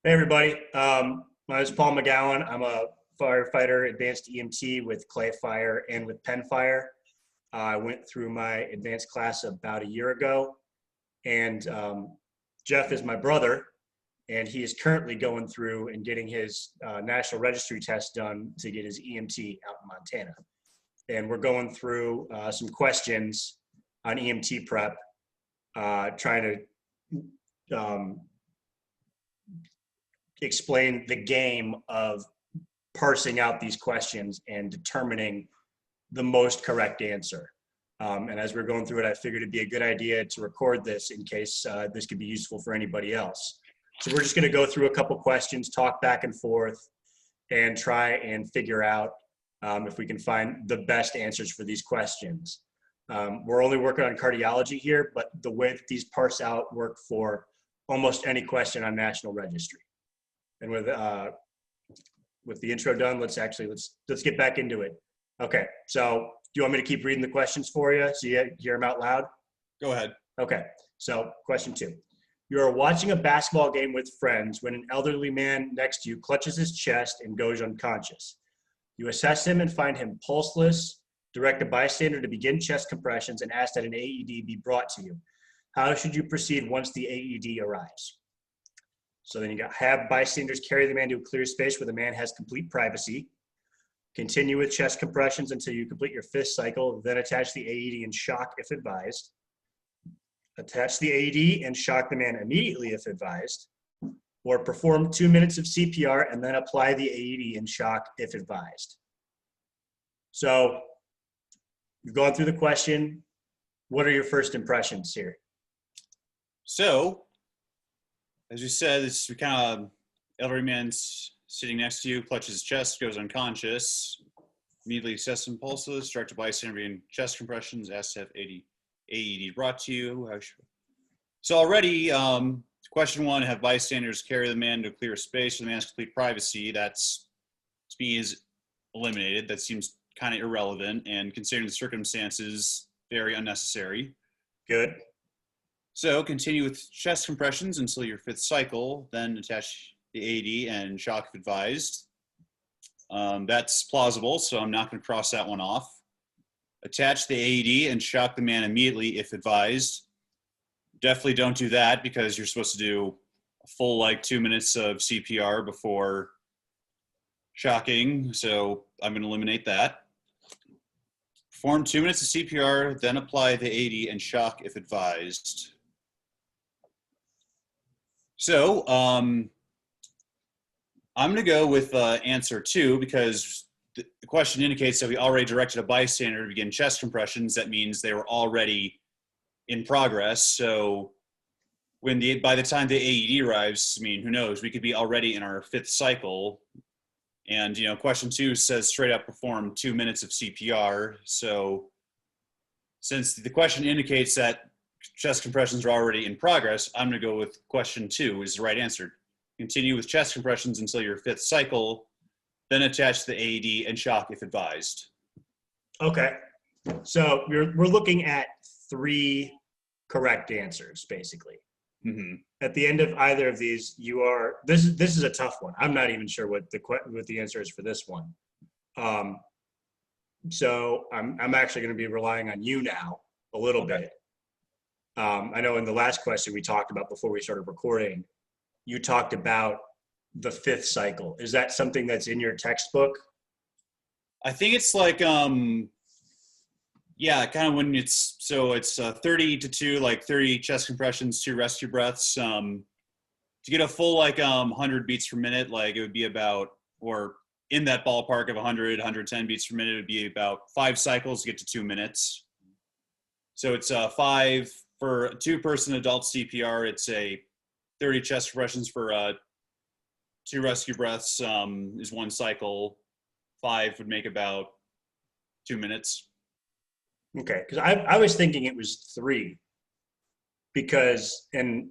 Hey everybody, my name is Paul McGowan. I'm a firefighter, advanced EMT with Clay Fire and with Penn Fire. I went through my advanced class about a year ago, and Jeff is my brother, and he is currently going through and getting his national registry test done to get his EMT out in Montana. And we're going through some questions on EMT prep, trying to explain the game of parsing out these questions and determining the most correct answer. And as we're going through it, I figured it'd be a good idea to record this in case this could be useful for anybody else. So we're just going to go through a couple questions, talk back and forth, and try and figure out if we can find the best answers for these questions. We're only working on cardiology here, but the way that these parse out work for almost any question on National Registry. And with the intro done, let's get back into it. Okay, so do you want me to keep reading the questions for you so you hear them out loud? Go ahead. Okay, so question 2. You are watching a basketball game with friends when an elderly man next to you clutches his chest and goes unconscious. You assess him and find him pulseless, direct a bystander to begin chest compressions, and ask that an AED be brought to you. How should you proceed once the AED arrives? So then you got have bystanders carry the man to a clear space where the man has complete privacy. Continue with chest compressions until you complete your 5th cycle, then attach the AED and shock if advised. Attach the AED and shock the man immediately if advised. Or perform 2 minutes of CPR and then apply the AED and shock if advised. So you've gone through the question. What are your first impressions here? So, as you said, it's kind of elderly man's sitting next to you, clutches his chest, goes unconscious, immediately assess him pulses, direct a bystander in chest compressions, ask to have AED brought to you. So already, question 1, have bystanders carry the man to a clear space where the man has complete privacy. That's, to me, is eliminated. That seems kind of irrelevant, and considering the circumstances, very unnecessary. Good. So continue with chest compressions until your 5th cycle, then attach the AED and shock if advised. That's plausible, so I'm not going to cross that one off. Attach the AED and shock the man immediately if advised. Definitely don't do that because you're supposed to do a full 2 minutes of CPR before shocking, so I'm going to eliminate that. Perform 2 minutes of CPR, then apply the AED and shock if advised. So I'm going to go with answer 2 because the question indicates that we already directed a bystander to begin chest compressions. That means they were already in progress. So by the time the AED arrives, I mean, who knows? We could be already in our 5th cycle. And, question 2 says straight up perform 2 minutes of CPR. So since the question indicates that chest compressions are already in progress, I'm going to go with question 2 is the right answer. Continue with chest compressions until your 5th cycle, then attach the AED and shock if advised. Okay, so we're looking at 3 correct answers, basically. Mm-hmm. At the end of either of these, this is a tough one. I'm not even sure what the answer is for this one. So I'm actually going to be relying on you now a little bit. I know in the last question we talked about before we started recording, you talked about the 5th cycle. Is that something that's in your textbook? I think it's kind of when it's 30 to 2, 30 chest compressions, 2 rescue breaths. To get a full 100 beats per minute, it would be about, or in that ballpark of 100, 110 beats per minute, it would be about 5 cycles to get to 2 minutes. So it's 5 for 2-person adult CPR. It's a 30 chest compressions for 2 rescue breaths is 1 cycle. 5 would make about 2 minutes. Okay, because I was thinking it was 3 because, and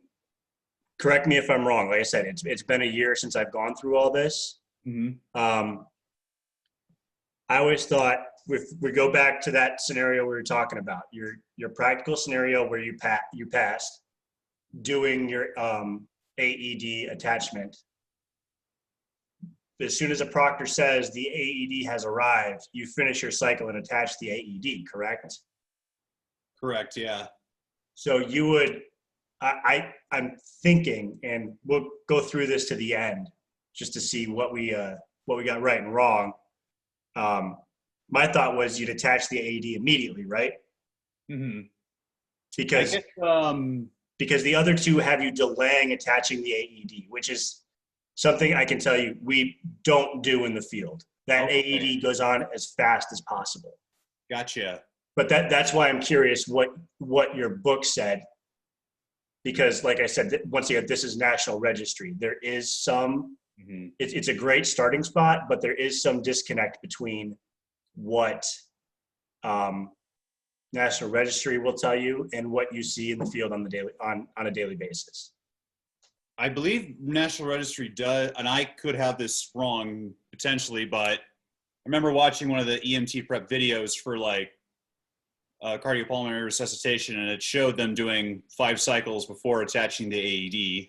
correct me if I'm wrong, like I said, it's been a year since I've gone through all this. Mm-hmm. I always thought if we go back to that scenario we were talking about, your practical scenario where you passed doing your AED attachment as soon as a proctor says the AED has arrived, you finish your cycle and attach the AED, correct? Correct, yeah. So you would, I'm thinking, and we'll go through this to the end just to see what we got right and wrong. My thought was you'd attach the AED immediately, right? Mm-hmm. Because the other two have you delaying attaching the AED, which is something I can tell you we don't do in the field. That AED goes on as fast as possible. Gotcha. But that's why I'm curious what your book said, because like I said, once again, this is National Registry. There is some, it's a great starting spot, but there is some disconnect between what National Registry will tell you and what you see in the field on a daily basis. I believe National Registry does, and I could have this wrong potentially, but I remember watching one of the EMT prep videos for like cardiopulmonary resuscitation, and it showed them doing 5 cycles before attaching the AED.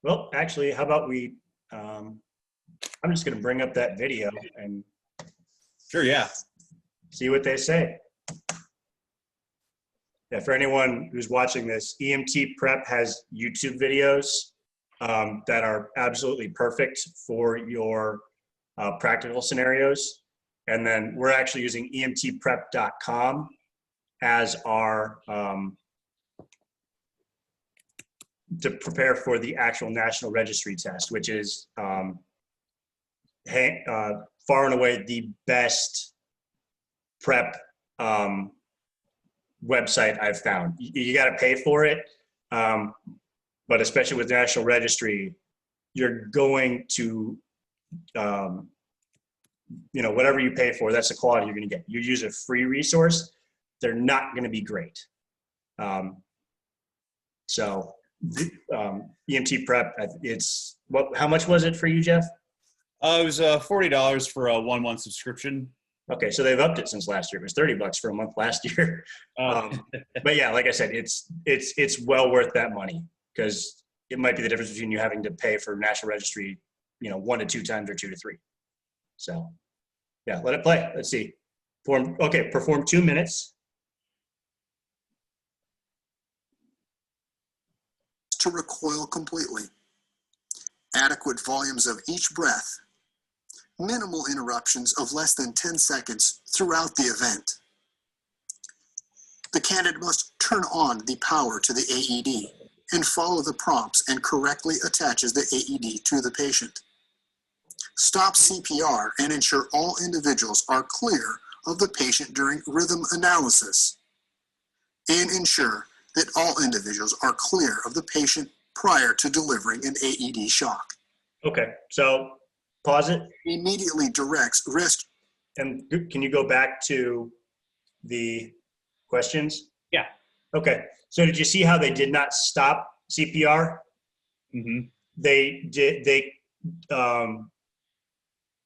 Well, actually, how about we, I'm just going to bring up that video and Sure, yeah. see what they say. Yeah, for anyone who's watching this, EMT Prep has YouTube videos that are absolutely perfect for your practical scenarios. And then we're actually using emtprep.com as our, to prepare for the actual National Registry test, which is far and away the best prep website I've found. You got to pay for it, but especially with National Registry, you're going to, whatever you pay for, that's the quality you're going to get. You use a free resource, they're not going to be great. So EMT Prep, it's how much was it for you, Jeff? It was $40 for a 1-month subscription. Okay, so they've upped it since last year. It was $30 for a month last year. But yeah, like I said, it's well worth that money, because it might be the difference between you having to pay for National Registry, 1 to 2 times or 2 to 3. So yeah, let it play. Let's see. Perform 2 minutes. To recoil completely. Adequate volumes of each breath. Minimal interruptions of less than 10 seconds throughout the event. The candidate must turn on the power to the AED and follow the prompts and correctly attaches the AED to the patient. Stop CPR and ensure all individuals are clear of the patient during rhythm analysis. And ensure that all individuals are clear of the patient prior to delivering an AED shock. Okay, so pause it. Immediately directs risk. And can you go back to the questions? Yeah. Okay, so did you see how they did not stop CPR? Mm-hmm.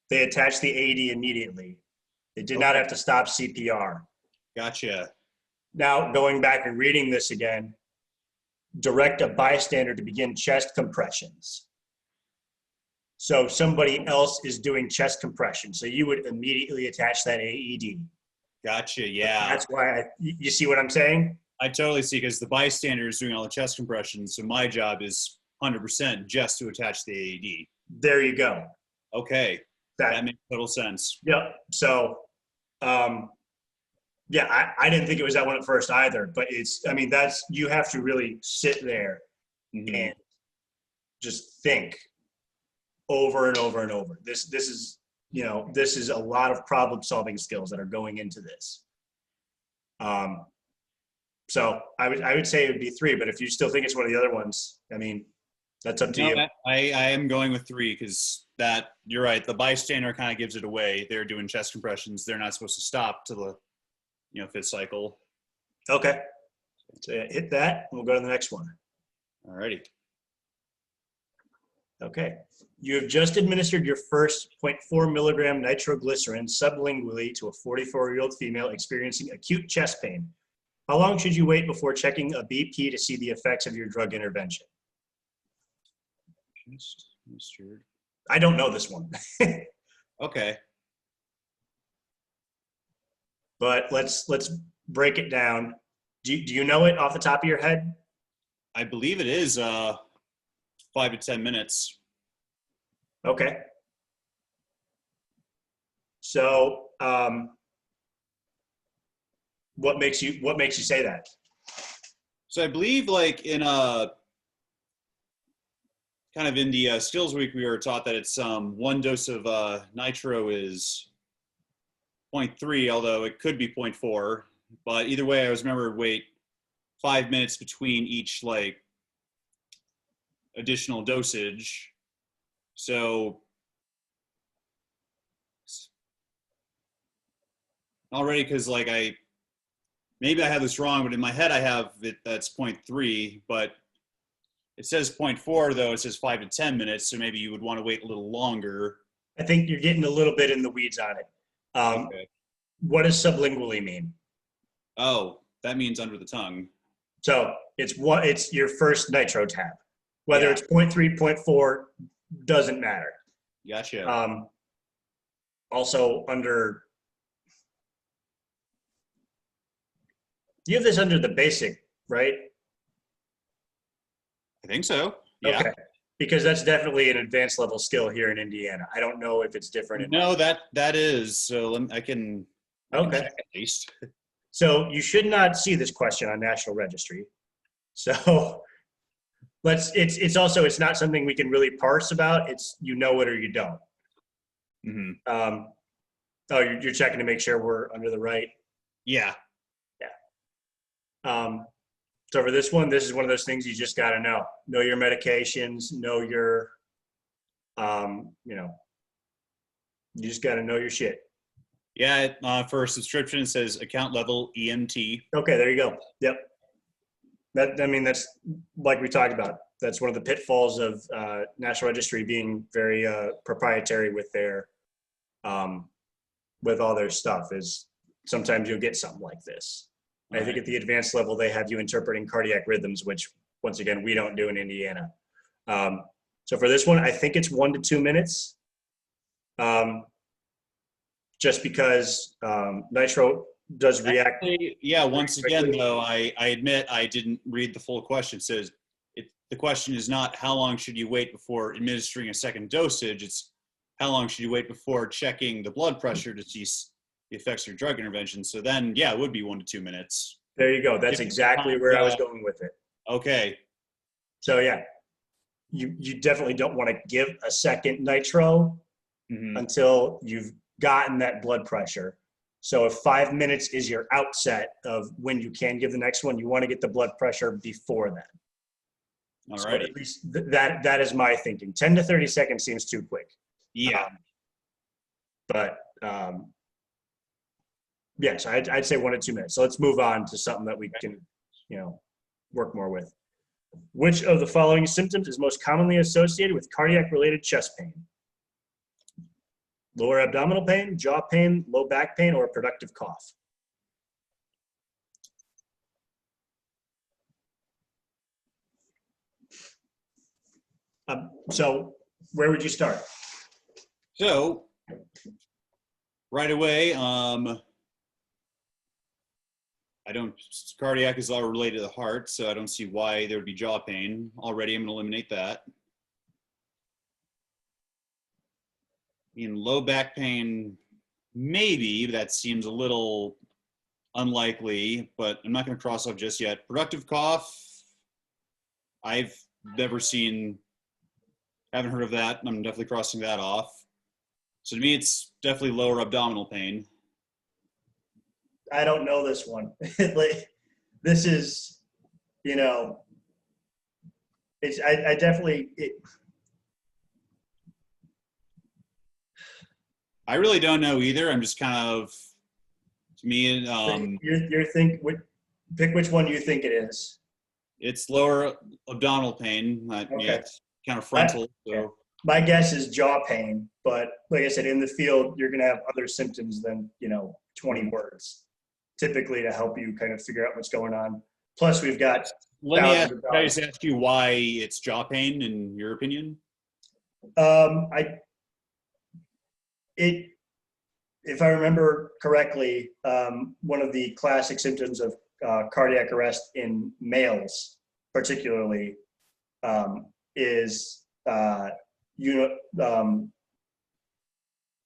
They attached the AED immediately. They did not have to stop CPR. Gotcha. Now, going back and reading this again, direct a bystander to begin chest compressions. So somebody else is doing chest compression, so you would immediately attach that AED. Gotcha, yeah. That's why you see what I'm saying? I totally see, because the bystander is doing all the chest compressions, so my job is 100% just to attach the AED. There you go. Okay, that makes total sense. Yep. So, yeah, I didn't think it was that one at first either, but you have to really sit there and just think over and over and over. This is a lot of problem solving skills that are going into this. So I would say it would be 3, but if you still think it's one of the other ones, that's up to you. I am going with 3, because you're right. The bystander kind of gives it away. They're doing chest compressions. They're not supposed to stop till the 5th cycle. Okay. So hit that. We'll go to the next one. All righty. Okay. You have just administered your first 0.4 milligram nitroglycerin sublingually to a 44-year-old female experiencing acute chest pain. How long should you wait before checking a BP to see the effects of your drug intervention? Just administered. I don't know this one, Okay. but let's break it down. Do you know it off the top of your head? I believe it is 5 to 10 minutes. Okay. So, what makes you say that? So I believe like in kind of in the skills week, we were taught that it's one dose of nitro is 0.3, although it could be 0.4. But either way, I always remember wait 5 minutes between each like additional dosage. So already, because like maybe I have this wrong, but in my head I have it that's 0.3, but it says 0.4 though. It says 5 to 10 minutes, so maybe you would want to wait a little longer. I think you're getting a little bit in the weeds on it. Okay. What does sublingually mean? Oh, that means under the tongue. So it's your first nitro tab. Whether Yeah. it's 0.3, 0.4, doesn't matter. Gotcha. Also you have this under the basic, right? I think so. Yeah. Okay. Because that's definitely an advanced level skill here in Indiana. I don't know if it's different. No, that is. So I can Okay. check at least. So you should not see this question on National Registry. So it's not something we can really parse about. It's you know it or you don't. Mm-hmm. Oh, you're checking to make sure we're under the right. Yeah. So for this one, this is one of those things you just got to know. Know your medications, know your, you just got to know your shit. Yeah. For a subscription, it says account level EMT. Okay, there you go. Yep. That's like we talked about. That's one of the pitfalls of National Registry being very proprietary with their, with all their stuff is sometimes you'll get something like this. I think at the advanced level, they have you interpreting cardiac rhythms, which once again, we don't do in Indiana. So for this one, I think it's 1 to 2 minutes. Just because nitro does react. Actually, yeah, once again, though, I admit I didn't read the full question. It says the question is not how long should you wait before administering a second dosage. It's how long should you wait before checking the blood pressure to see the effects of your drug intervention. So then, yeah, it would be 1 to 2 minutes. There you go. That's exactly where I was going with it. Okay. So yeah, you definitely don't want to give a second nitro until you've gotten that blood pressure. So if 5 minutes is your outset of when you can give the next one, you want to get the blood pressure before then. All So right. at least that is my thinking. 10 to 30 seconds seems too quick. Yeah. Yes, I'd say 1 to 2 minutes. So let's move on to something that we can, work more with. Which of the following symptoms is most commonly associated with cardiac-related chest pain? Lower abdominal pain, jaw pain, low back pain, or a productive cough? So where would you start? So right away, cardiac is all related to the heart, so I don't see why there would be jaw pain. Already, I'm going to eliminate that. In low back pain, maybe, but that seems a little unlikely, but I'm not going to cross off just yet. Productive cough, I've never seen, haven't heard of that. I'm definitely crossing that off. So to me, it's definitely lower abdominal pain. I don't know this one. This is, I definitely. I really don't know either. I'm just kind of, to me, pick which one you think it is. it's lower abdominal pain. Okay. Yeah, it's kind of frontal. So. My guess is jaw pain, but like I said, in the field, you're going to have other symptoms than 20 words, typically to help you kind of figure out what's going on. Plus, we've got. Let me ask you why it's jaw pain, in your opinion. If I remember correctly, one of the classic symptoms of cardiac arrest in males, particularly, is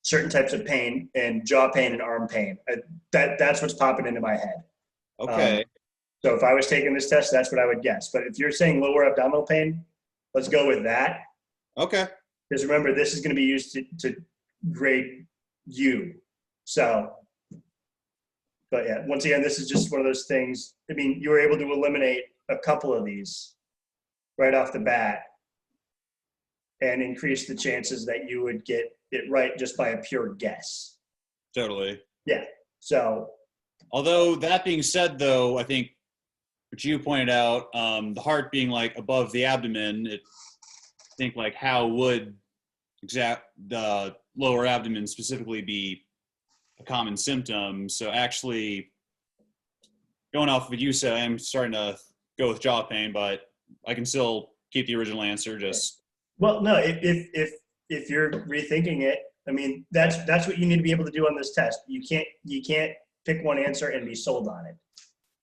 certain types of pain and jaw pain and arm pain. That's what's popping into my head. Okay. So if I was taking this test, that's what I would guess. But if you're saying lower abdominal pain, let's go with that. Okay. Because remember, this is going to be used to grade you. So, but yeah, once again, this is just one of those things. I mean, you were able to eliminate a couple of these right off the bat and increase the chances that you would get it right just by a pure guess. Totally. Yeah. So, although that being said, though, I think what you pointed out, the heart being like above the abdomen, I think like how would the lower abdomen specifically be a common symptom? So actually, going off of what you said, I'm starting to go with jaw pain, but I can still keep the original answer. Just well, no, if you're rethinking it, I mean, that's what you need to be able to do on this test. You can't pick one answer and be sold on it.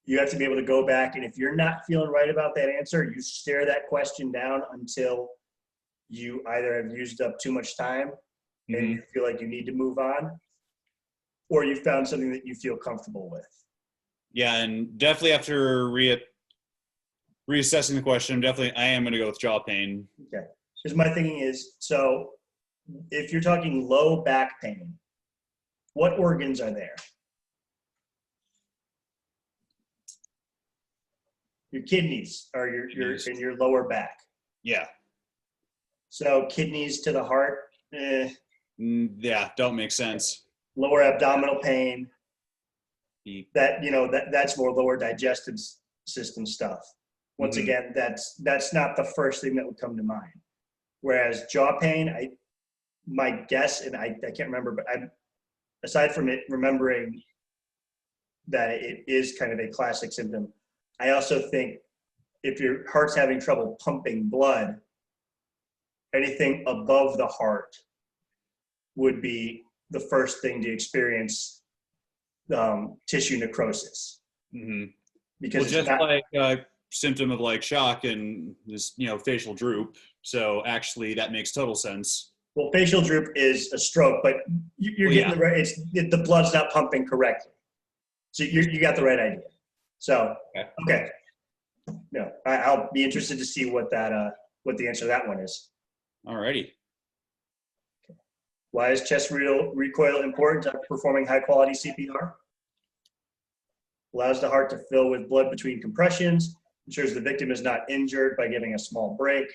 You have to be able to go back, and if you're not feeling right about that answer, you stare that question down until you either have used up too much time and you feel like you need to move on, or you found something that you feel comfortable with. Yeah, and definitely after reassessing the question, I am going to go with jaw pain. Okay. Because my thinking is, so if you're talking low back pain, what organs are there? Your kidneys are in your lower back. Yeah. So kidneys to the heart, yeah, don't make sense. Lower abdominal pain, that's more lower digestive system stuff. Once again, that's not the first thing that would come to mind. Whereas jaw pain, my guess, and I can't remember, but aside from it remembering that it is kind of a classic symptom, I also think if your heart's having trouble pumping blood, anything above the heart would be the first thing to experience tissue necrosis. Because well, just like a symptom of like shock and this, facial droop. So actually that makes total sense. Well, facial droop is a stroke, but you're getting the right, the blood's not pumping correctly. So you got the right idea. So, okay. No, I'll be interested to see what the answer to that one is. Alrighty. Why is chest recoil important to performing high quality CPR? Allows the heart to fill with blood between compressions, ensures the victim is not injured by giving a small break.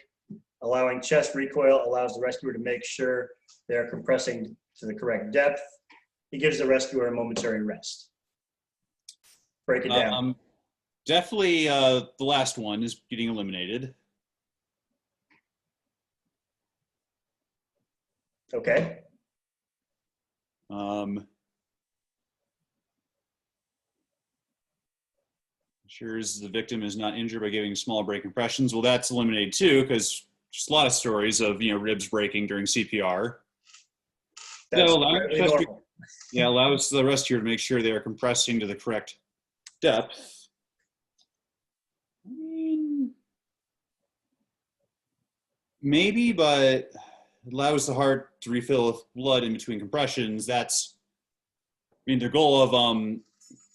Allowing chest recoil allows the rescuer to make sure they are compressing to the correct depth. It gives the rescuer a momentary rest. Break it down. Definitely the last one is getting eliminated. Okay. Ensures the victim is not injured by giving small break compressions. Well, that's eliminated too, because just a lot of stories of ribs breaking during CPR. That's allows the rescuer to make sure they are compressing to the correct depth. I mean, maybe, but allows the heart to refill with blood in between compressions. The goal of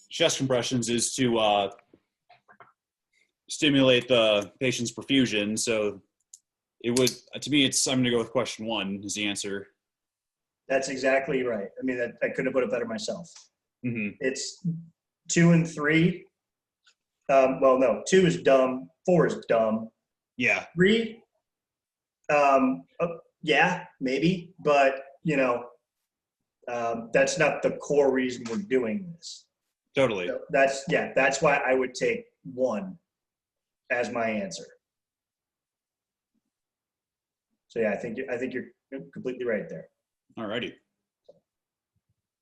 chest compressions is to stimulate the patient's perfusion. So it would, to me, I'm going to go with question 1 as the answer. That's exactly right. I mean, I couldn't have put it better myself. It's 2 and 3. Well, no, 2 is dumb. 4 is dumb. Yeah. 3, yeah, maybe, but that's not the core reason we're doing this. Totally. So that's why I would take 1 as my answer. So yeah, I think you're completely right there. Alrighty.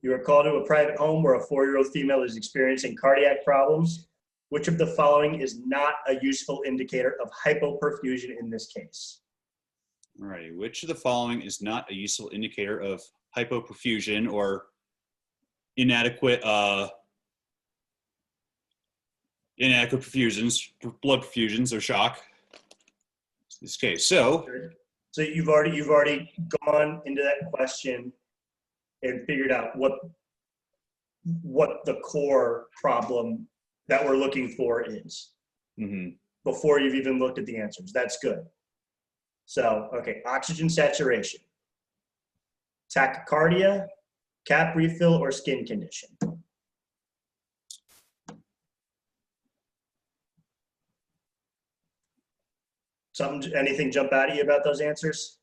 You are called to a private home where a 4-year-old female is experiencing cardiac problems. Which of the following is not a useful indicator of hypoperfusion in this case? Alrighty, which of the following is not a useful indicator of hypoperfusion or inadequate perfusions, blood perfusions, or shock? In this case, so you've already gone into that question and figured out what the core problem that we're looking for is before you've even looked at the answers. That's good. So, okay, oxygen saturation, tachycardia, cap refill, or skin condition. Anything jump out at you about those answers?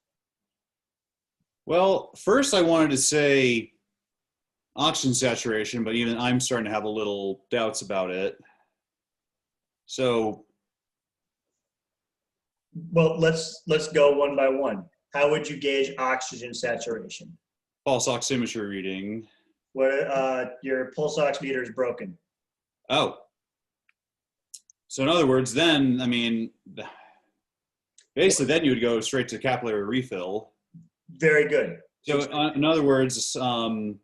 well, first I wanted to say oxygen saturation, but even I'm starting to have a little doubts about it. So, well, let's go one by one. How would you gauge oxygen saturation? pulse oximetry reading. What your pulse ox meter is broken. Oh. So in other words, then, I mean, basically then you would go straight to capillary refill. Very good. So in other words, so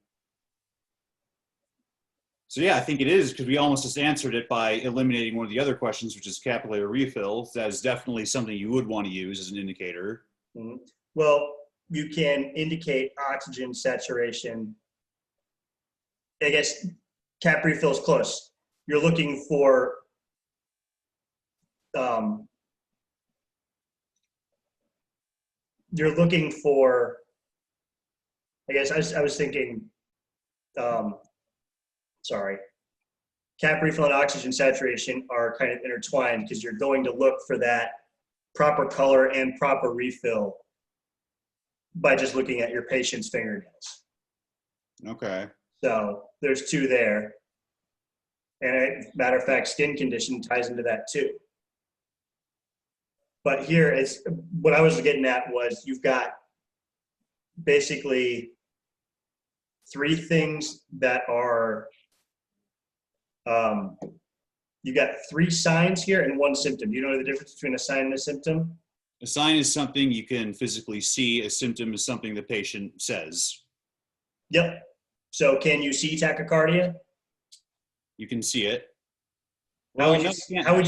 yeah, I think it is, because we almost just answered it by eliminating one of the other questions, which is capillary refill. That is definitely something you would want to use as an indicator. Mm-hmm. Well, you can indicate oxygen saturation. I guess cap refill is close. You're looking for I guess I was thinking, sorry, cap refill and oxygen saturation are kind of intertwined because you're going to look for that proper color and proper refill by just looking at your patient's fingernails. Okay. So there's two there. And matter of fact, skin condition ties into that too. But here, it's what I was getting at was you've got basically three things that are, you got three signs here and one symptom. Do you know the difference between a sign and a symptom? A sign is something you can physically see. A symptom is something the patient says. Yep. So can you see tachycardia? You can see it. How would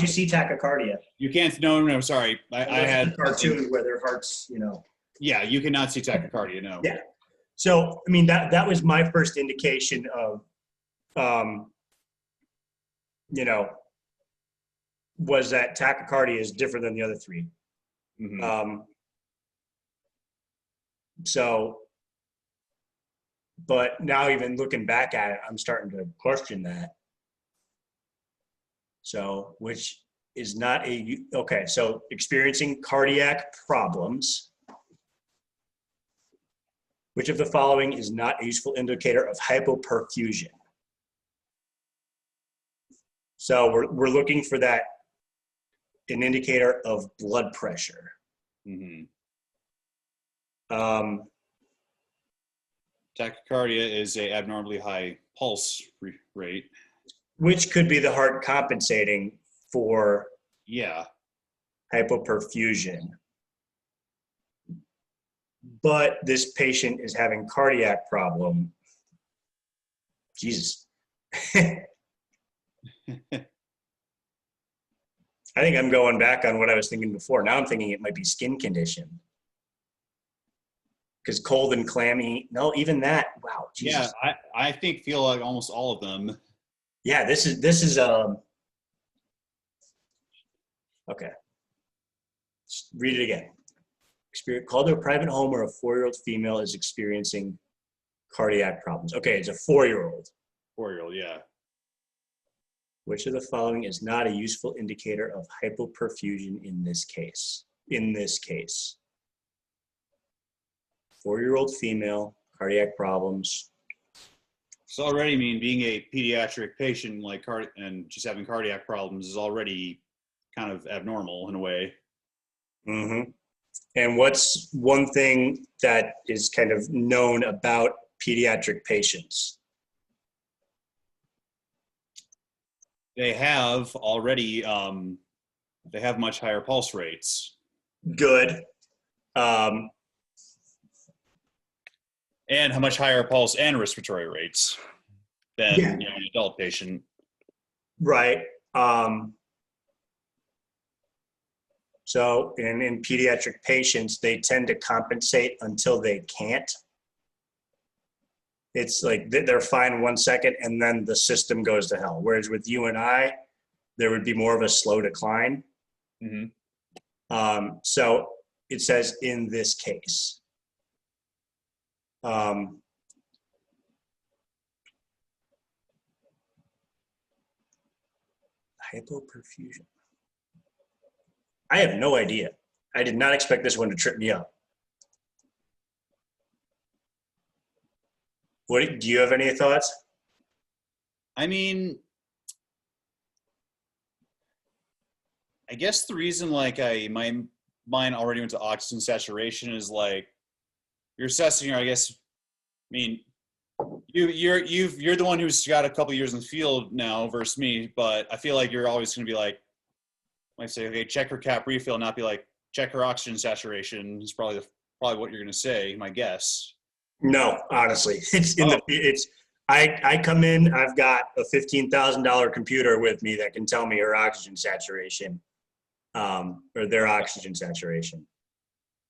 you see tachycardia? You can't. No. Sorry, I had a cartoon where their hearts, you know. Yeah, you cannot see tachycardia. No. Yeah. So I mean that was my first indication of, you know, was that tachycardia is different than the other three. Mm-hmm. So, but now even looking back at it, I'm starting to question that. So, which is not okay, so experiencing cardiac problems. Which of the following is not a useful indicator of hypoperfusion? So we're looking for that, an indicator of blood pressure. Mm-hmm. Tachycardia is a abnormally high pulse rate. Which could be the heart compensating for hypoperfusion. But this patient is having cardiac problem. Jesus. I think I'm going back on what I was thinking before. Now I'm thinking it might be skin condition. Because cold and clammy, no, even that, wow, Jesus. Yeah, I feel like almost all of them. Yeah, this is okay. Let's read it again. Called to a private home where a 4-year-old female is experiencing cardiac problems. Okay, it's a 4-year-old. 4-year-old, yeah. Which of the following is not a useful indicator of hypoperfusion in this case? In this case. 4-year-old female, cardiac problems. So already, I mean, being a pediatric patient and just having cardiac problems is already kind of abnormal in a way. Mm-hmm. And what's one thing that is kind of known about pediatric patients? They have already, they have much higher pulse rates. Good. Um, And how much higher pulse and respiratory rates than Yeah. an adult patient. right. So in pediatric patients, they tend to compensate until they can't. It's like they're fine 1 second and then the system goes to hell. Whereas with you and I, there would be more of a slow decline. Mm-hmm. So it says in this case. Hypoperfusion. I have no idea. I did not expect this one to trip me up. What do you have any thoughts? I mean, I guess the reason like my mind already went to oxygen saturation is like you're assessing, or I guess, I mean, you're the one who's got a couple years in the field now versus me, but I feel like you're always going to be like say, okay, check her cap refill, not be like check her oxygen saturation is probably what you're going to say, my guess. No, honestly, I come in, I've got a $15,000 computer with me that can tell me her oxygen saturation, or their oxygen saturation.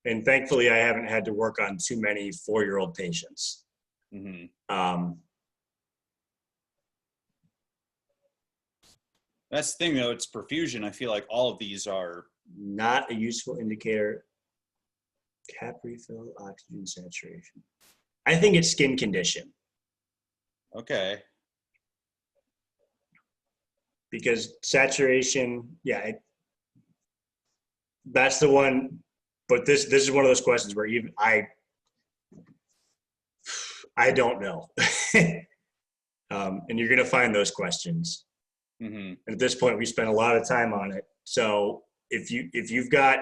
And thankfully I haven't had to work on too many 4-year-old patients. Mm-hmm. That's the thing though, it's perfusion. I feel like all of these are not a useful indicator. Cap refill, oxygen saturation. I think it's skin condition. okay. Because saturation, that's the one. But this is one of those questions where even I don't know. And you're going to find those questions. Mm-hmm. And at this point, we spent a lot of time on it. So if you've got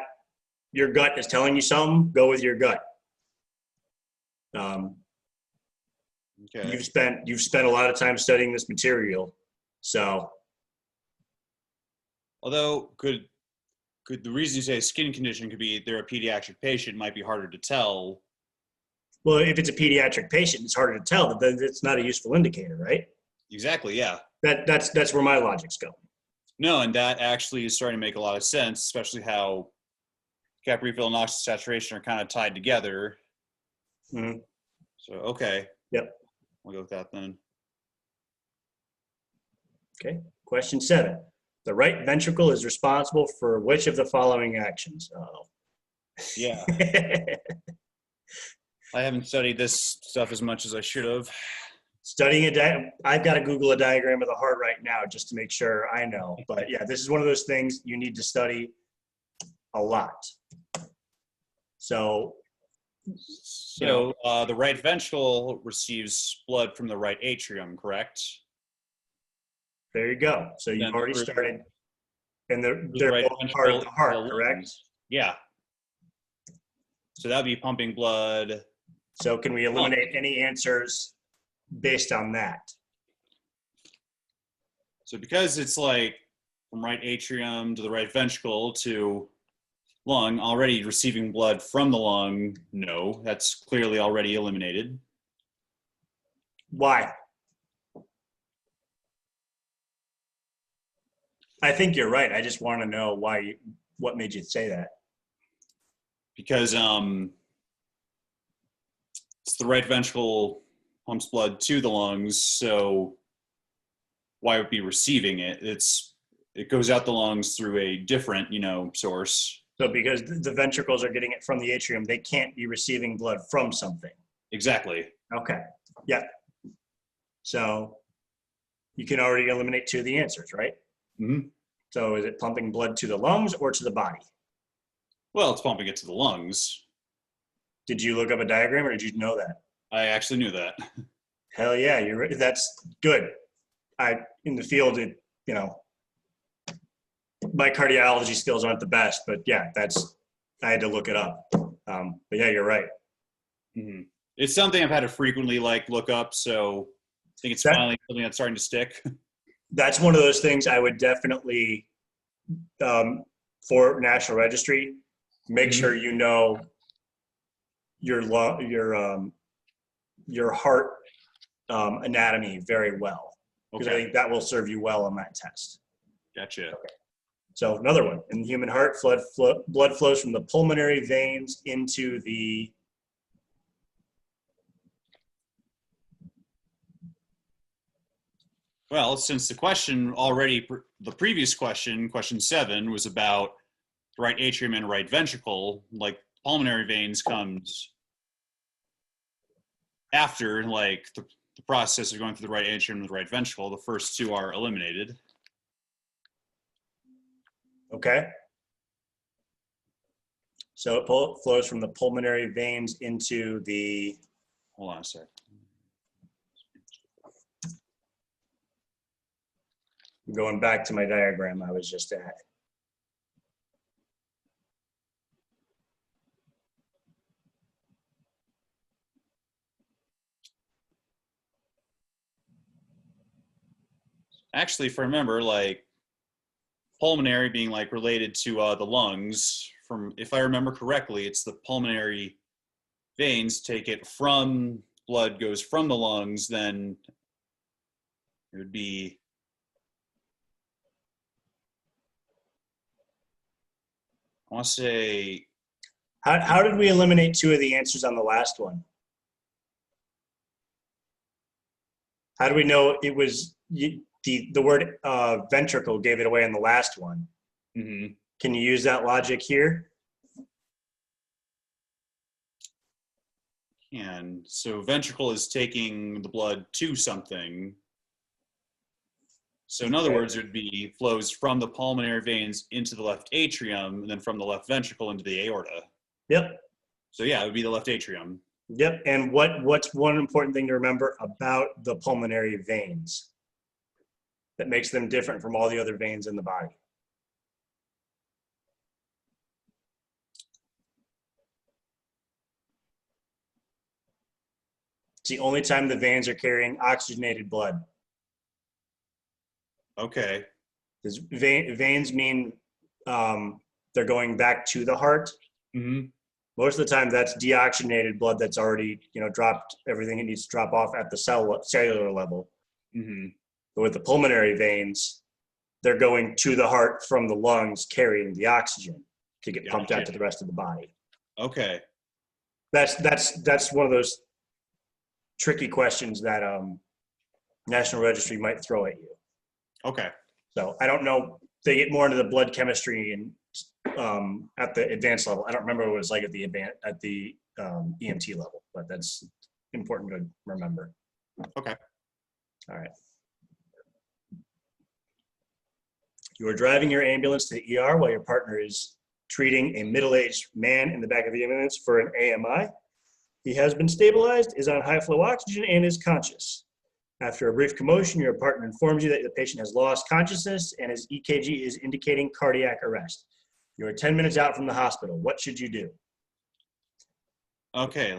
your gut is telling you something, go with your gut. Okay. You've spent a lot of time studying this material, so. Although could the reason you say skin condition could be they're a pediatric patient might be harder to tell. Well, if it's a pediatric patient, it's harder to tell, but then it's not a useful indicator, right? Exactly. Yeah. That's where my logic's going. No, and that actually is starting to make a lot of sense, especially how cap refill and oxygen saturation are kind of tied together. Mm-hmm. So, okay. Yep. We'll go with that then. Okay. Question 7. The right ventricle is responsible for which of the following actions? Oh. Yeah. I haven't studied this stuff as much as I should have. Studying I've got to Google a diagram of the heart right now just to make sure I know. But yeah, this is one of those things you need to study a lot. So the right ventricle receives blood from the right atrium, correct? there you go. So you've already started, and they're right both part of the heart, correct? Yeah. So that'd be pumping blood. So can we eliminate any answers based on that? So because it's like from right atrium to the right ventricle to lung, already receiving blood from the lung, no, that's clearly already eliminated. Why? I think you're right. I just want to know what made you say that? Because it's the right ventricle pumps blood to the lungs, so why would it be receiving it? It goes out the lungs through a different, source. So because the ventricles are getting it from the atrium, they can't be receiving blood from something. Exactly. Okay. Yeah. So you can already eliminate 2 of the answers, right? Mm-hmm. So is it pumping blood to the lungs or to the body? Well, it's pumping it to the lungs. Did you look up a diagram or did you know that? I actually knew that. Hell yeah, you're right. That's good. In the field, my cardiology skills aren't the best, but yeah, I had to look it up. But yeah, you're right. Mm-hmm. It's something I've had to frequently look up, so I think it's finally something that's starting to stick. That's one of those things I would definitely, for National Registry, make sure you know your heart anatomy very well, because I Okay. think that will serve you well on that test. Gotcha. So another one, in the human heart, blood flows from the pulmonary veins into the Well, since the question already, the previous question, question 7, was about the right atrium and right ventricle, like pulmonary veins comes after, like the process of going through the right atrium and the right ventricle. The first two are eliminated. Okay. So it flows from the pulmonary veins into the, Hold on a sec. going back to my diagram I was just at. Actually, if I remember, like pulmonary being like related to the lungs, from if I remember correctly, it's the pulmonary veins take it from blood goes from the lungs, then it would be I want to say How did we eliminate 2 of the answers on the last one? How do we know it was the word ventricle gave it away on the last one? mm-hmm. Can you use that logic here? And so ventricle is taking the blood to something. So in other words, it would be flows from the pulmonary veins into the left atrium, and then from the left ventricle into the aorta. Yep. So yeah, it would be the left atrium. Yep. And what's one important thing to remember about the pulmonary veins that makes them different from all the other veins in the body? It's the only time the veins are carrying oxygenated blood. Okay. Because veins mean they're going back to the heart. Mm-hmm. Most of the time, that's deoxygenated blood that's already, dropped everything it needs to drop off at the cellular level. Mm-hmm. But with the pulmonary veins, they're going to the heart from the lungs, carrying the oxygen to get pumped out to the rest of the body. Okay. That's one of those tricky questions that National Registry might throw at you. Okay. So I don't know. They get more into the blood chemistry and at the advanced level. I don't remember what it was like at the EMT level, but that's important to remember. Okay. All right. You are driving your ambulance to the ER while your partner is treating a middle-aged man in the back of the ambulance for an AMI. He has been stabilized, is on high flow oxygen, and is conscious. After a brief commotion, your partner informs you that the patient has lost consciousness and his EKG is indicating cardiac arrest. You are 10 minutes out from the hospital. What should you do? Okay,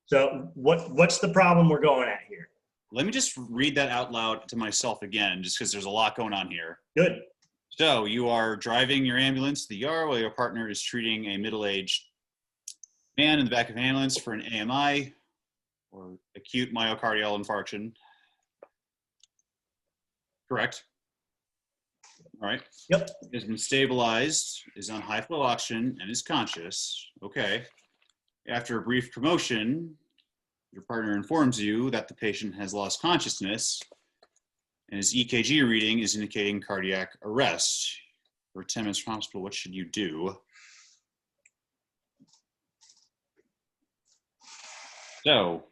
So what's the problem we're going at here? let me just read that out loud to myself again, just because there's a lot going on here. Good. So you are driving your ambulance to the ER while your partner is treating a middle-aged man in the back of an ambulance for an AMI, or acute myocardial infarction. Correct. All right. Yep. Has been stabilized, is on high flow oxygen, and is conscious. Okay. After a brief commotion, your partner informs you that the patient has lost consciousness and his EKG reading is indicating cardiac arrest. For 10 minutes from hospital, what should you do? So,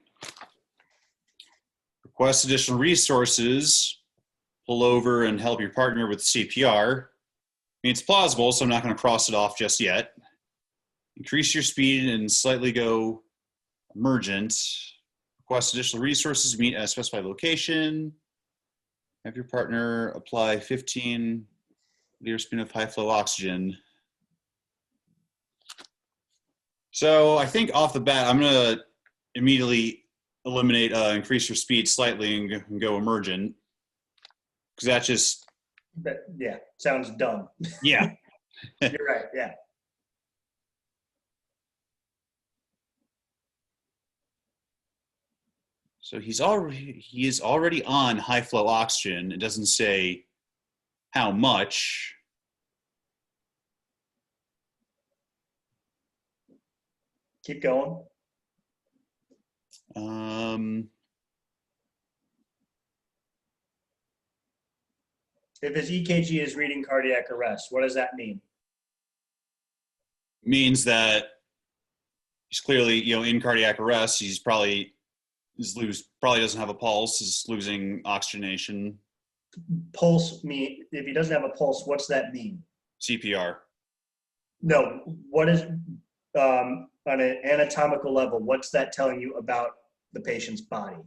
request additional resources, pull over and help your partner with CPR. I mean, it's plausible, so I'm not going to cross it off just yet. Increase your speed and slightly go emergent. Request additional resources, meet at a specified location. Have your partner apply 15 liters of high flow oxygen. So I think off the bat, I'm going to immediately eliminate increase your speed slightly and go emergent. Because that just... Yeah, sounds dumb. Yeah. You're right, yeah. So he is already on high flow oxygen. It doesn't say how much. Keep going. If his EKG is reading cardiac arrest, what does that mean? Means that he's clearly, in cardiac arrest. He's probably doesn't have a pulse. He's losing oxygenation. Pulse mean, if he doesn't have a pulse, what's that mean? CPR. No, what is, on an anatomical level, what's that telling you about the patient's body?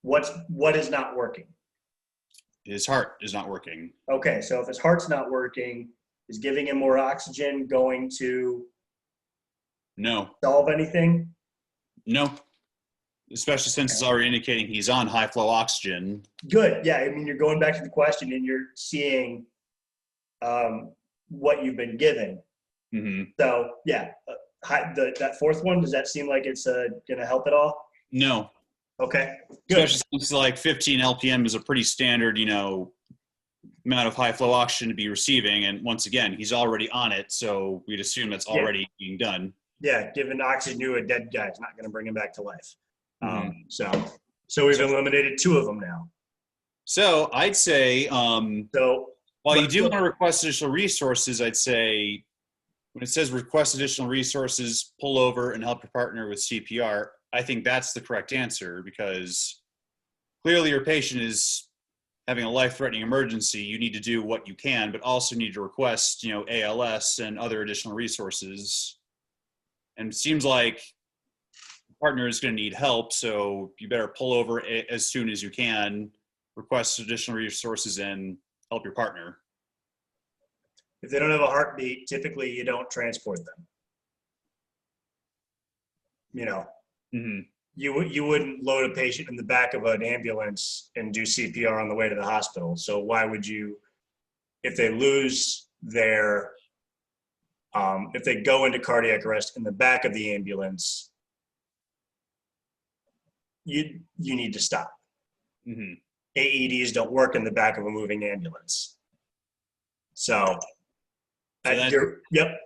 What is not working? His heart is not working. Okay, so if his heart's not working, is giving him more oxygen going to No. solve anything? No. Especially since it's already indicating he's on high flow oxygen. Good. Yeah, I mean, you're going back to the question and you're seeing what you've been given. Mm-hmm. So, yeah, that fourth one, does that seem like it's going to help at all? No. Okay, good. Especially since like 15 LPM is a pretty standard, amount of high flow oxygen to be receiving. And once again, he's already on it. So we'd assume that's already being done. Yeah, giving oxygen to a dead guy is not going to bring him back to life. Mm-hmm. So we've eliminated 2 of them now. So I'd say, So while you do want to request additional resources, I'd say when it says request additional resources, pull over and help your partner with CPR, I think that's the correct answer because clearly your patient is having a life-threatening emergency. You need to do what you can, but also need to request, ALS and other additional resources. And it seems like the partner is going to need help, so you better pull over as soon as you can, request additional resources, and help your partner. if they don't have a heartbeat, typically you don't transport them. Mm-hmm. You wouldn't load a patient in the back of an ambulance and do CPR on the way to the hospital. So why would you, if they lose their, if they go into cardiac arrest in the back of the ambulance, you need to stop. Mm-hmm. AEDs don't work in the back of a moving ambulance. So yep.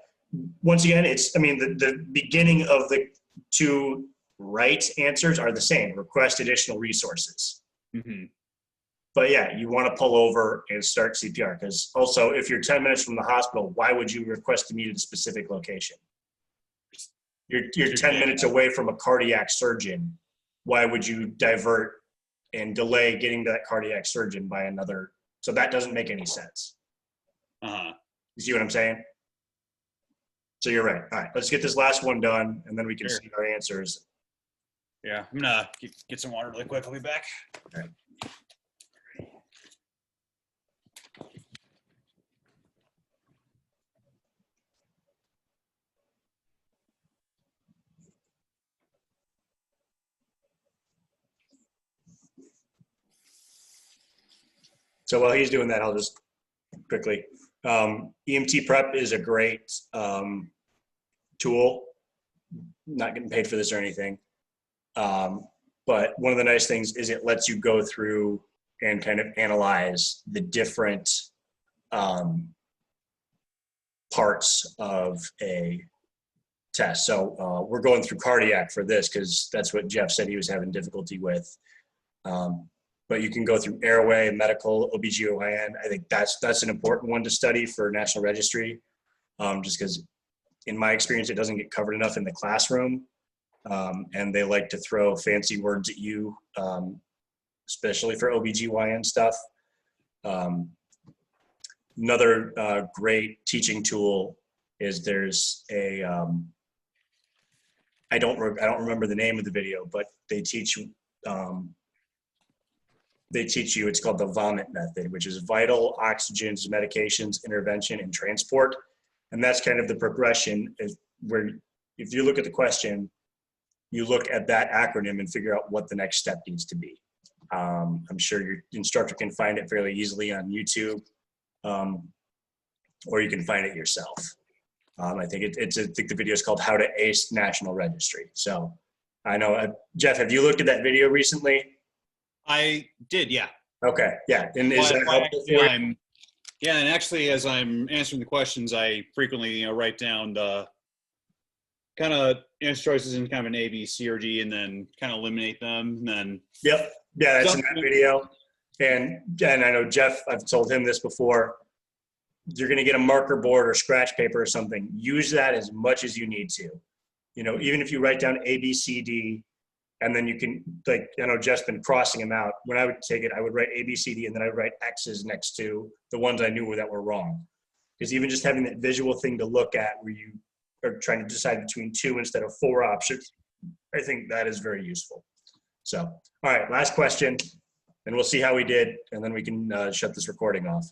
Once again, the beginning of the 2 right answers are the same. Request additional resources. Mm-hmm. But yeah, you want to pull over and start CPR because also if you're 10 minutes from the hospital, why would you request to meet at a specific location? You're 10 minutes away from a cardiac surgeon. Why would you divert and delay getting to that cardiac surgeon by another? So that doesn't make any sense. Uh-huh. You see what I'm saying? So you're right. All right, let's get this last one done and then we can see our answers. Yeah, I'm gonna get some water really quick. I'll be back. All right. So while he's doing that, I'll just quickly. EMT prep is a great tool. Not getting paid for this or anything. But one of the nice things is it lets you go through and kind of analyze the different parts of a test. So we're going through cardiac for this because that's what Jeff said he was having difficulty with. But you can go through airway, medical, OBGYN. I think that's an important one to study for National Registry, just because in my experience, it doesn't get covered enough in the classroom. And they like to throw fancy words at you, especially for OBGYN stuff. Another great teaching tool is there's a, I don't remember the name of the video, but they teach you, it's called the VOMIT method, which is vital oxygens, medications, intervention, and transport. And that's kind of the progression is where if you look at the question, you look at that acronym and figure out what the next step needs to be. I'm sure your instructor can find it fairly easily on YouTube, or you can find it yourself. I think I think the video is called How to Ace National Registry. So I know. Jeff, have you looked at that video recently? I did, yeah. Okay, yeah. And is that Why helpful actually for you? yeah, and actually, as I'm answering the questions, I frequently, write down the kind of answer choices in kind of an A, B, C, or D, and then kind of eliminate them. And then Yep. Yeah, that's in that video. And I know Jeff, I've told him this before. You're going to get a marker board or scratch paper or something. Use that as much as you need to. Even if you write down A, B, C, D, and then you can, like, I know Jeff's been crossing them out. When I would take it, I would write A, B, C, D, and then I'd write X's next to the ones I knew that were wrong. Because even just having that visual thing to look at where you are trying to decide between 2 instead of 4 options, I think that is very useful. So, all right, last question, and we'll see how we did, and then we can shut this recording off.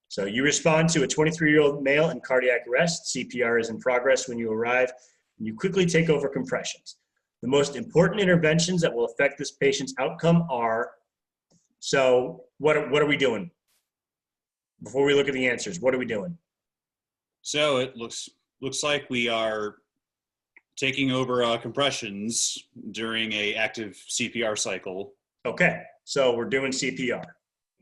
So you respond to a 23-year-old male in cardiac arrest. CPR is in progress when you arrive, and you quickly take over compressions. The most important interventions that will affect this patient's outcome are, so what are we doing? Before we look at the answers, what are we doing? So it looks like we are taking over compressions during a active CPR cycle. Okay, so we're doing CPR.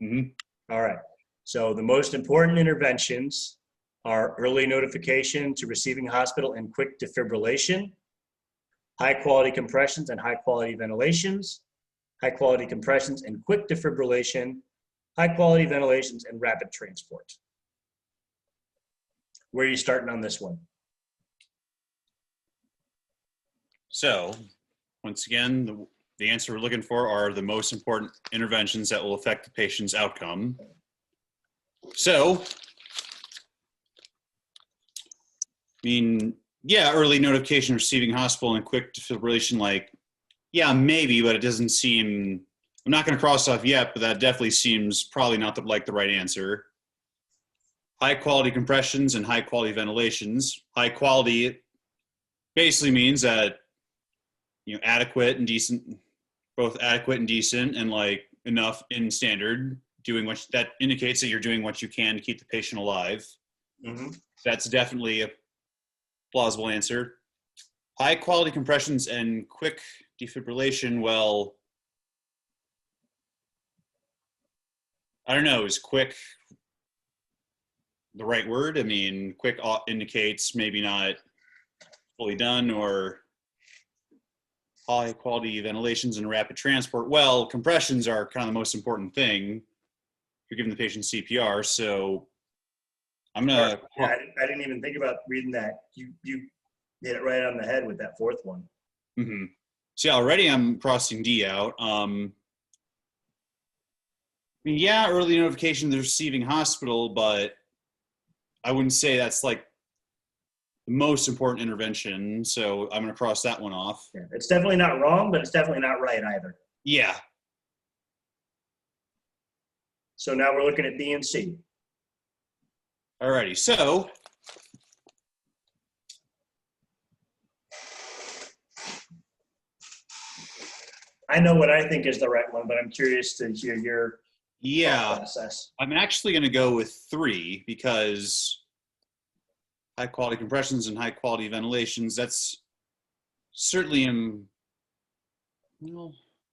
Mm-hmm. All right, so the most important interventions are early notification to receiving hospital and quick defibrillation, high quality compressions and high quality ventilations, high quality compressions and quick defibrillation, high quality ventilations and rapid transport. Where are you starting on this one? So once again, the answer we're looking for are the most important interventions that will affect the patient's outcome. So, yeah, early notification receiving hospital and quick defibrillation, like, yeah, maybe, but it doesn't seem, I'm not going to cross off yet, but that definitely seems probably not the right answer. High quality compressions and high quality ventilations. High quality basically means that, adequate and decent, both adequate and decent, and like enough in standard, that indicates that you're doing what you can to keep the patient alive. Mm-hmm. That's definitely a plausible answer. High quality compressions and quick defibrillation, well, I don't know, is quick the right word? I mean, quick indicates maybe not fully done, or high quality ventilations and rapid transport. Well, compressions are kind of the most important thing if you're giving the patient CPR, so I'm gonna. Yeah, I didn't even think about reading that. You hit it right on the head with that fourth one. Mm-hmm. See, already I'm crossing D out. Yeah, early notification of the receiving hospital, but I wouldn't say that's like the most important intervention, so I'm going to cross that one off. Yeah, it's definitely not wrong, but it's definitely not right either. Yeah. So now we're looking at B and C. Alrighty, so I know what I think is the right one, but I'm curious to hear your thought process. I'm actually going to go with 3 because high quality compressions and high quality ventilations, that's certainly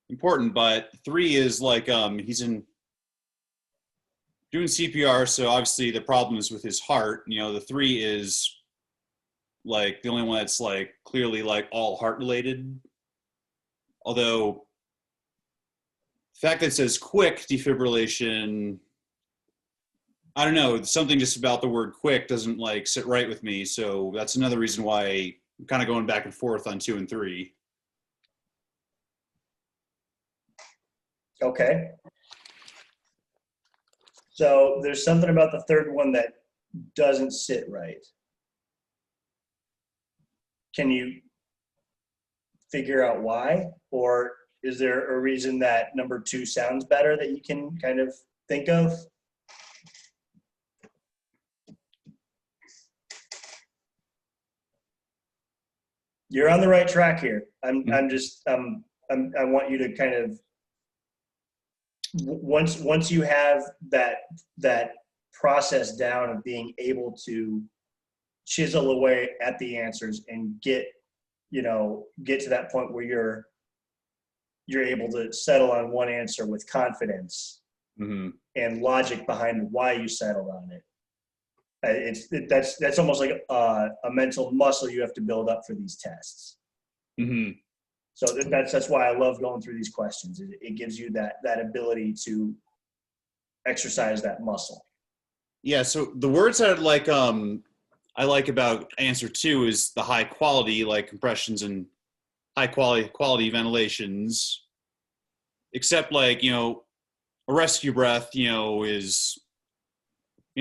important, but 3 is like he's in doing CPR, so obviously the problem is with his heart. The 3 is like the only one that's like clearly like all heart related. Although the fact that it says quick defibrillation, I don't know, something just about the word quick doesn't like sit right with me. So that's another reason why I'm kind of going back and forth on 2 and 3. Okay. So there's something about the third one that doesn't sit right. Can you figure out why? Or is there a reason that number 2 sounds better that you can kind of think of? You're on the right track here. I want you to kind of, once you have that process down of being able to chisel away at the answers and get get to that point where you're able to settle on one answer with confidence and logic behind why you settled on it. That's almost like a mental muscle you have to build up for these tests. So that's why I love going through these questions. It gives you that ability to exercise that muscle. Yeah. So the words that I like about answer 2 is the high quality, like compressions and high quality ventilations. Except like a rescue breath, is.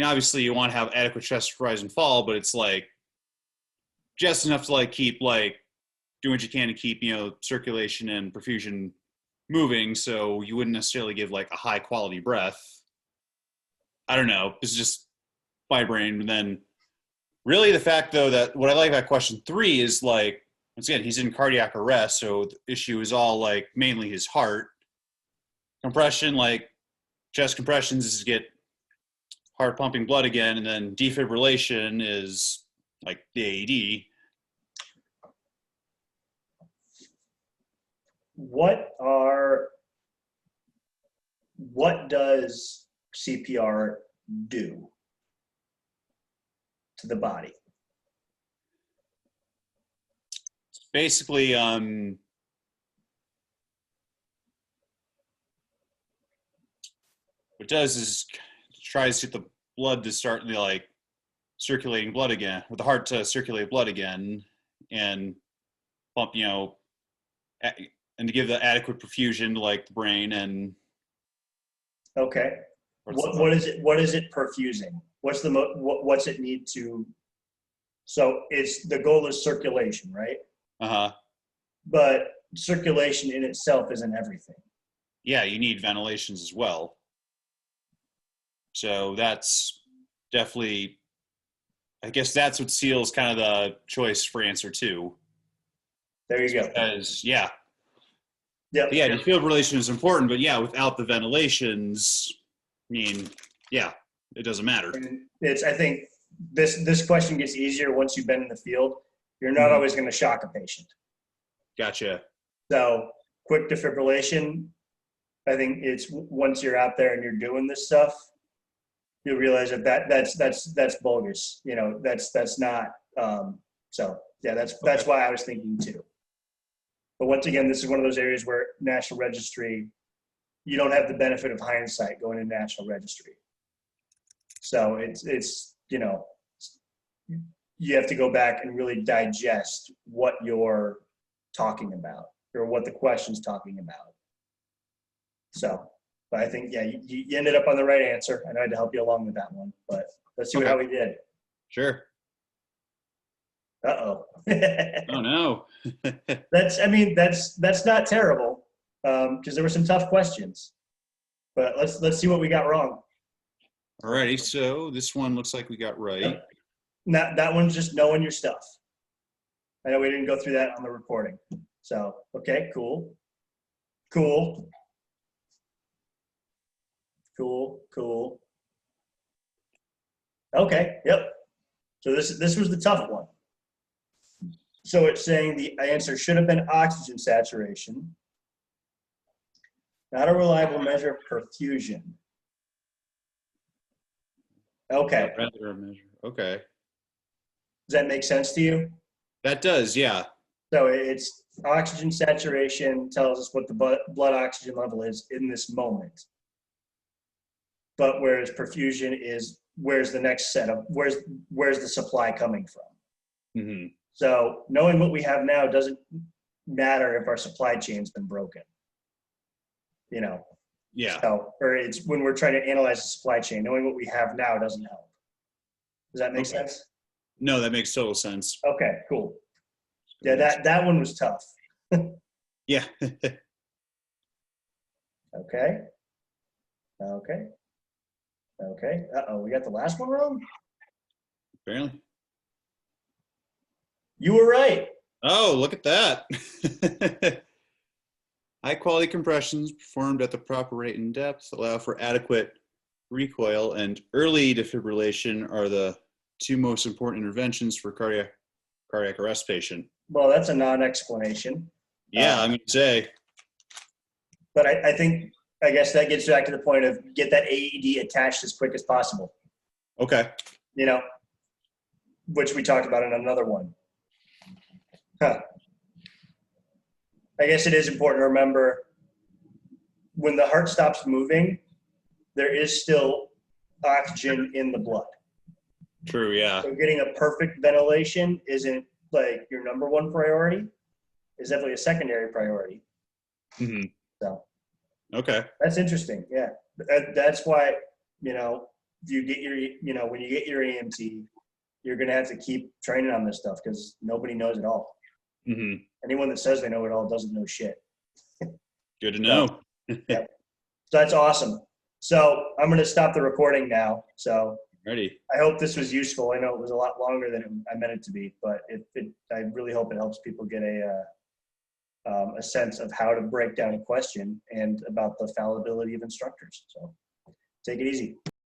Obviously you want to have adequate chest rise and fall, but it's like just enough to like keep like doing what you can to keep, circulation and perfusion moving. So you wouldn't necessarily give like a high quality breath. I don't know. It's just my brain. And then really the fact though, that what I like about question 3 is like, once again, he's in cardiac arrest. So the issue is all like mainly his heart. Compression, like chest compressions is to get heart pumping blood again, and then defibrillation is like the AED. What does CPR do to the body? Basically, what it does is tries to get the blood to start like circulating blood again, with the heart to circulate blood again, and pump, and to give the adequate perfusion to like the brain and. Okay. What is it perfusing? What's it need to? So the goal is circulation, right? But circulation in itself isn't everything. Yeah, you need ventilations as well. So that's definitely, I guess that's what seals kind of the choice for answer 2. There you go. Because, yeah, defibrillation is important, but yeah, without the ventilations, it doesn't matter. And I think this question gets easier once you've been in the field. You're not always going to shock a patient. Gotcha. So quick defibrillation, I think it's once you're out there and you're doing this stuff, you'll realize that's bogus. That's not. That's why I was thinking 2. But once again, this is one of those areas where National Registry, you don't have the benefit of hindsight going to National Registry. So it's you have to go back and really digest what you're talking about or what the question's talking about. So, but I think, you ended up on the right answer. I had to help you along with that one, but let's see how we did. Sure. Uh-oh. Oh no. That's not terrible, because there were some tough questions, but let's see what we got wrong. Alrighty, so this one looks like we got right. Yep. That one's just knowing your stuff. I know we didn't go through that on the recording. So, okay, cool. Okay, yep. So this was the tough one. So it's saying the answer should have been oxygen saturation. Not a reliable measure of perfusion. Okay. Okay. Does that make sense to you? That does, yeah. So it's oxygen saturation tells us what the blood oxygen level is in this moment. But whereas perfusion is where's the next set of, where's the supply coming from? So knowing what we have now doesn't matter if our supply chain's been broken. Yeah. So, or it's when we're trying to analyze the supply chain, knowing what we have now doesn't help. Does that make sense? No, that makes total sense. Okay, cool. Yeah, that one was tough. Yeah. Okay. Uh-oh, we got the last one wrong? Apparently. You were right. Oh, look at that. High quality compressions performed at the proper rate and depth allow for adequate recoil, and early defibrillation are the 2 most important interventions for cardiac arrest patient. Well, that's a non-explanation. Yeah, I mean, say. But I guess that gets back to the point of get that AED attached as quick as possible, Okay. you know, which we talked about in another one. Huh. I guess it is important to remember when the heart stops moving, there is still oxygen in the blood. True, yeah. So getting a perfect ventilation isn't like your number one priority. It's definitely a secondary priority. Hmm. So Okay. that's interesting. Yeah. That's why, you know, if you get your, you know, when you get your EMT, you're going to have to keep training on this stuff because nobody knows it all. Hmm. Anyone that says they know it all doesn't know shit. Good to know. Yeah. So that's awesome. So I'm going to stop the recording now. So Ready. I hope this was useful. I know it was a lot longer than I meant it to be, but I really hope it helps people get a sense of how to break down a question and about the fallibility of instructors. So take it easy.